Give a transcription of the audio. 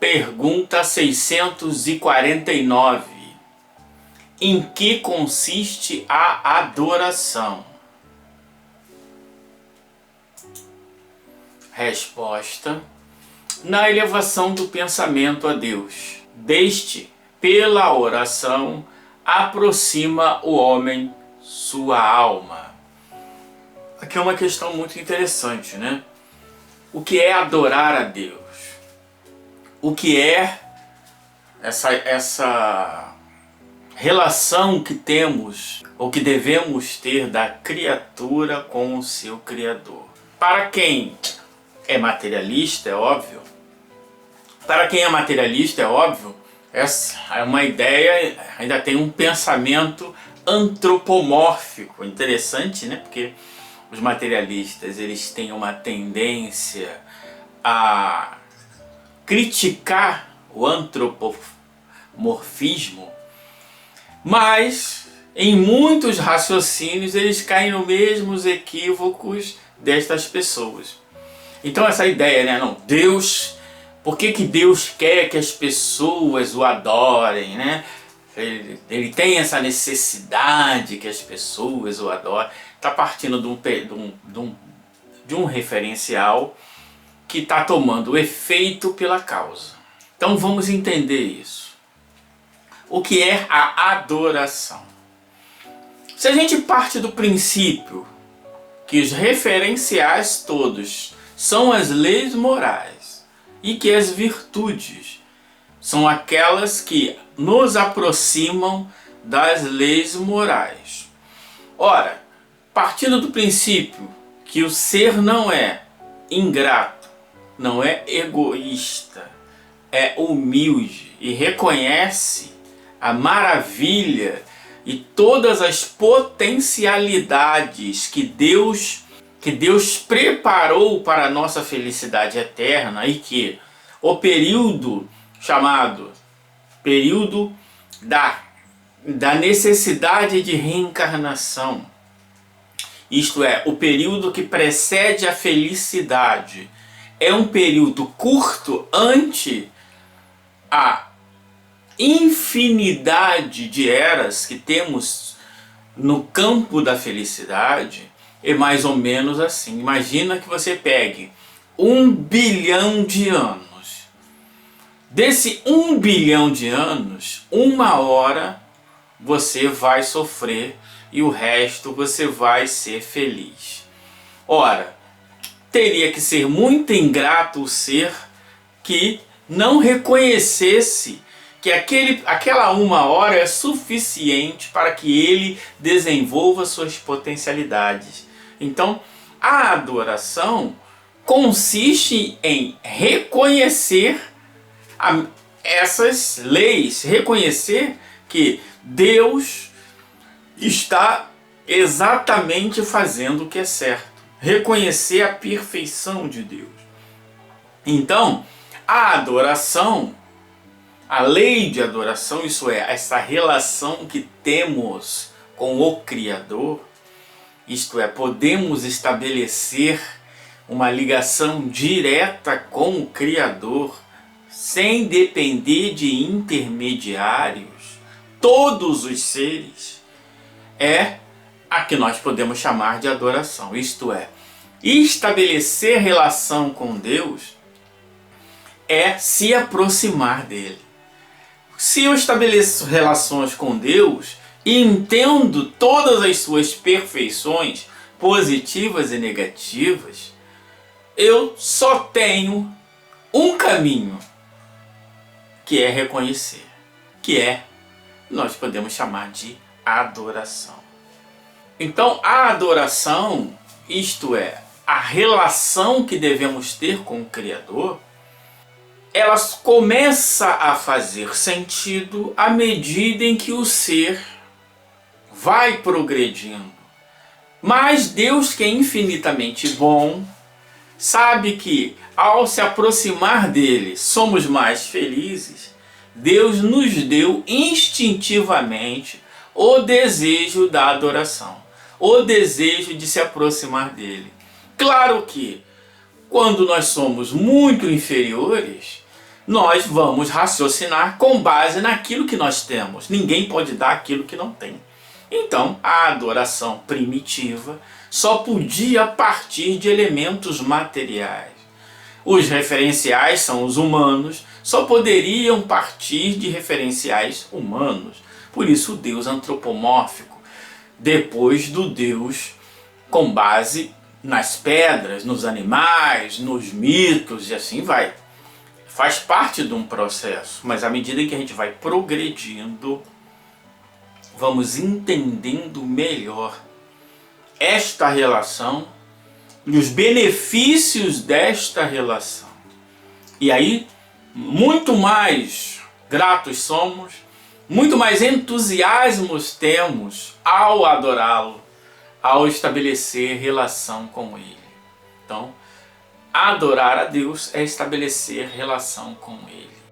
Pergunta 649. Em que consiste a adoração? Resposta: na elevação do pensamento a Deus. Deste, pela oração, aproxima o homem sua alma. Aqui é uma questão muito interessante, né? O que é adorar a Deus? O que é essa relação que temos ou que devemos ter da criatura com o seu Criador? Para quem é materialista, é óbvio. Para quem é materialista, é óbvio, essa é uma ideia, ainda tem um pensamento antropomórfico. Interessante, né? Porque os materialistas, eles têm uma tendência a criticar o antropomorfismo, mas em muitos raciocínios eles caem nos mesmos equívocos destas pessoas. Então essa ideia, né? Não, Deus, por que Deus quer que as pessoas o adorem, né? Ele tem essa necessidade que as pessoas o adorem. Está partindo de um referencial que está tomando efeito pela causa. Então vamos entender isso. O que é a adoração? Se a gente parte do princípio que os referenciais todos são as leis morais e que as virtudes são aquelas que nos aproximam das leis morais. Ora, partindo do princípio que o ser não é ingrato, não é egoísta, é humilde e reconhece a maravilha e todas as potencialidades que Deus preparou para a nossa felicidade eterna, e que o período chamado período da necessidade de reencarnação, isto é, o período que precede a felicidade, é um período curto ante a infinidade de eras que temos no campo da felicidade. É mais ou menos assim. Imagina que você pegue 1 bilhão de anos. Desse 1 bilhão de anos, 1 hora você vai sofrer e o resto você vai ser feliz. Ora, teria que ser muito ingrato o ser que não reconhecesse que aquela 1 hora é suficiente para que ele desenvolva suas potencialidades. Então, a adoração consiste em reconhecer essas leis, reconhecer que Deus está exatamente fazendo o que é certo, reconhecer a perfeição de Deus. Então, a adoração, a lei de adoração, isso é, essa relação que temos com o Criador, isto é, podemos estabelecer uma ligação direta com o Criador, sem depender de intermediários, todos os seres, é a que nós podemos chamar de adoração. Isto é, estabelecer relação com Deus é se aproximar dele. Se eu estabeleço relações com Deus e entendo todas as suas perfeições, positivas e negativas, eu só tenho um caminho, que é reconhecer, nós podemos chamar de adoração. Então a adoração, isto é, a relação que devemos ter com o Criador, ela começa a fazer sentido à medida em que o ser vai progredindo. Mas Deus, que é infinitamente bom, sabe que ao se aproximar dele somos mais felizes. Deus nos deu instintivamente o desejo da adoração, o desejo de se aproximar dele. Claro que quando nós somos muito inferiores, nós vamos raciocinar com base naquilo que nós temos. Ninguém pode dar aquilo que não tem. Então, a adoração primitiva só podia partir de elementos materiais. Os referenciais são os humanos, só poderiam partir de referenciais humanos. Por isso o Deus antropomórfico, depois do Deus com base nas pedras, nos animais, nos mitos e assim vai. Faz parte de um processo, mas à medida que a gente vai progredindo, vamos entendendo melhor esta relação e os benefícios desta relação. E aí, muito mais gratos somos, muito mais entusiasmos temos ao adorá-lo, ao estabelecer relação com ele. Então, adorar a Deus é estabelecer relação com ele.